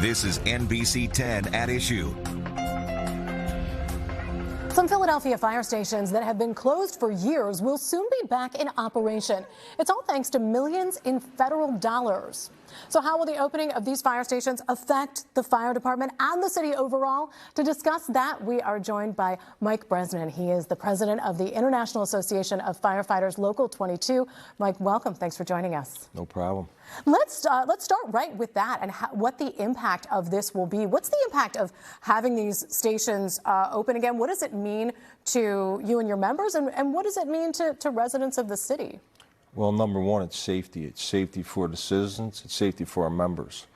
This is NBC 10 at Issue. Some Philadelphia fire stations that have been closed for years will soon be back in operation. It's all thanks to millions in federal dollars. So how will the opening of these fire stations affect the fire department and the city overall? To discuss that, we are joined by Mike Bresnan. He is the president of the International Association of Firefighters Local 22. Mike, welcome. Thanks for joining us. No problem. Let's start right with that and what the impact of this will be. What's the impact of having these stations open again? What does it mean to you and your members, and what does it mean to residents of the city? Well, number one, it's safety. It's safety for the citizens. It's safety for our members.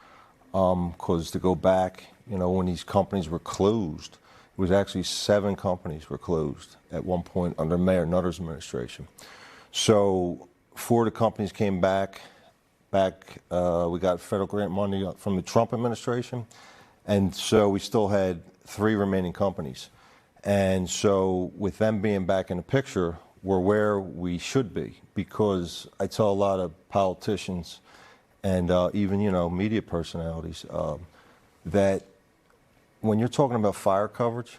Because to go back, when these companies were closed, it was actually 7 companies were closed at one point under Mayor Nutter's administration. So 4 of the companies came back. We got federal grant money from the Trump administration, and so we still had 3 remaining companies. And so with them being back in the picture, we're where we should be, because I tell a lot of politicians and even media personalities that when you're talking about fire coverage,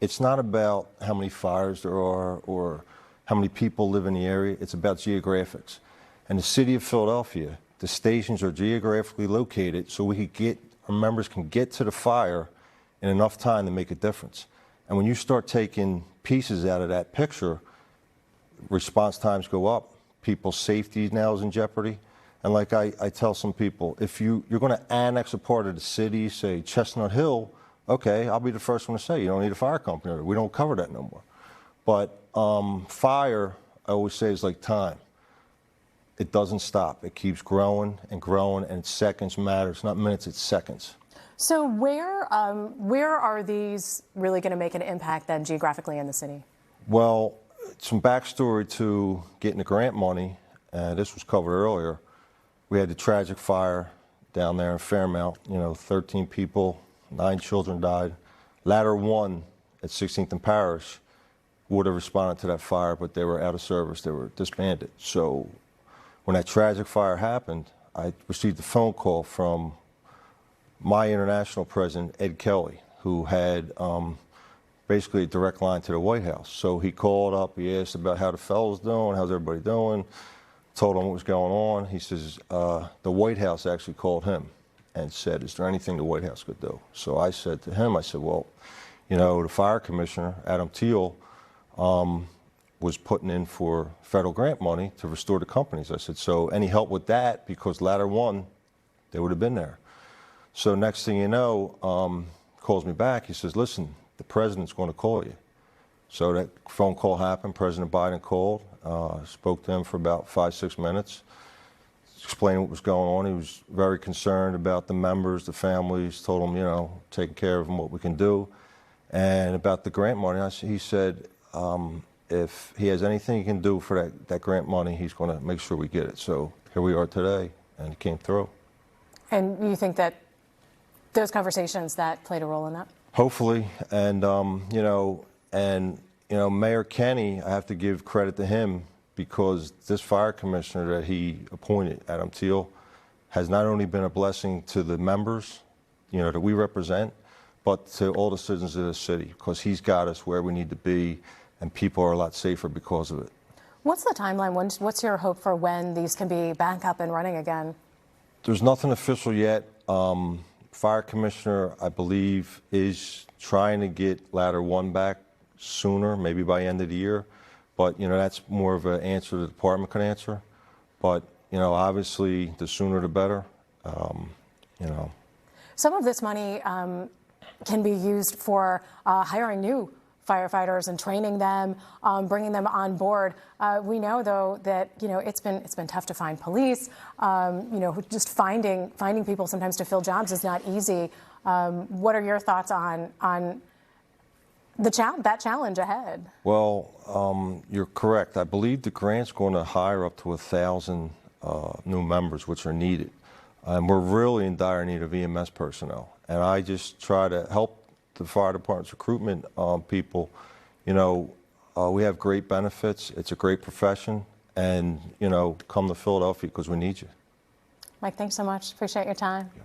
it's not about how many fires there are or how many people live in the area. It's about geographics. And the city of Philadelphia, the stations are geographically located so our members can get to the fire in enough time to make a difference. And when you start taking pieces out of that picture, response times go up. People's safety now is in jeopardy. And like I tell some people, if you're going to annex a part of the city, say Chestnut Hill, okay, I'll be the first one to say you don't need a fire company. We don't cover that no more. But fire, I always say, is like time. It doesn't stop. It keeps growing, and seconds matter. It's not minutes, it's seconds. So where are these really going to make an impact then geographically in the city? Well, some backstory to getting the grant money. This was covered earlier. We had the tragic fire down there in Fairmount. 13 people, 9 children died. Ladder 1 at 16th and Parish would have responded to that fire, but they were out of service. They were disbanded. So when that tragic fire happened, I received a phone call from my international president, Ed Kelly, who had basically a direct line to the White House. So he called up, he asked about how the fellows doing, how's everybody doing, told him what was going on. He says, the White House actually called him and said, is there anything the White House could do? So I said to him, well, the fire commissioner, Adam Teal, was putting in for federal grant money to restore the companies. I said, so any help with that? Because Ladder 1, they would have been there. So next thing you know, calls me back. He says, listen, the president's going to call you. So that phone call happened. President Biden called, spoke to him for about 5-6 minutes, explained what was going on. He was very concerned about the members, the families, told them, taking care of them, what we can do. And about the grant money, he said, if he has anything he can do for that grant money, he's going to make sure we get it. So here we are today, and it came through. And you think that those conversations that played a role in that? Hopefully, and Mayor Kenny, I have to give credit to him, because this fire commissioner that he appointed, Adam Teal, has not only been a blessing to the members, that we represent, but to all the citizens of the city, because he's got us where we need to be, and people are a lot safer because of it. What's the timeline? What's your hope for when these can be back up and running again? There's nothing official yet. Fire commissioner, I believe, is trying to get Ladder 1 back sooner, maybe by end of the year. But, that's more of an answer the department can answer. But, obviously, the sooner the better, Some of this money can be used for hiring new firefighters and training them, bringing them on board. We know, though, that it's been tough to find police. Just finding people sometimes to fill jobs is not easy. What are your thoughts on that challenge ahead? Well, you're correct. I believe the grant's going to hire up to 1,000 new members, which are needed. And we're really in dire need of EMS personnel. And I just try to help the fire department's recruitment people. We have great benefits. It's a great profession. And, come to Philadelphia because we need you. Mike, thanks so much. Appreciate your time. Yeah.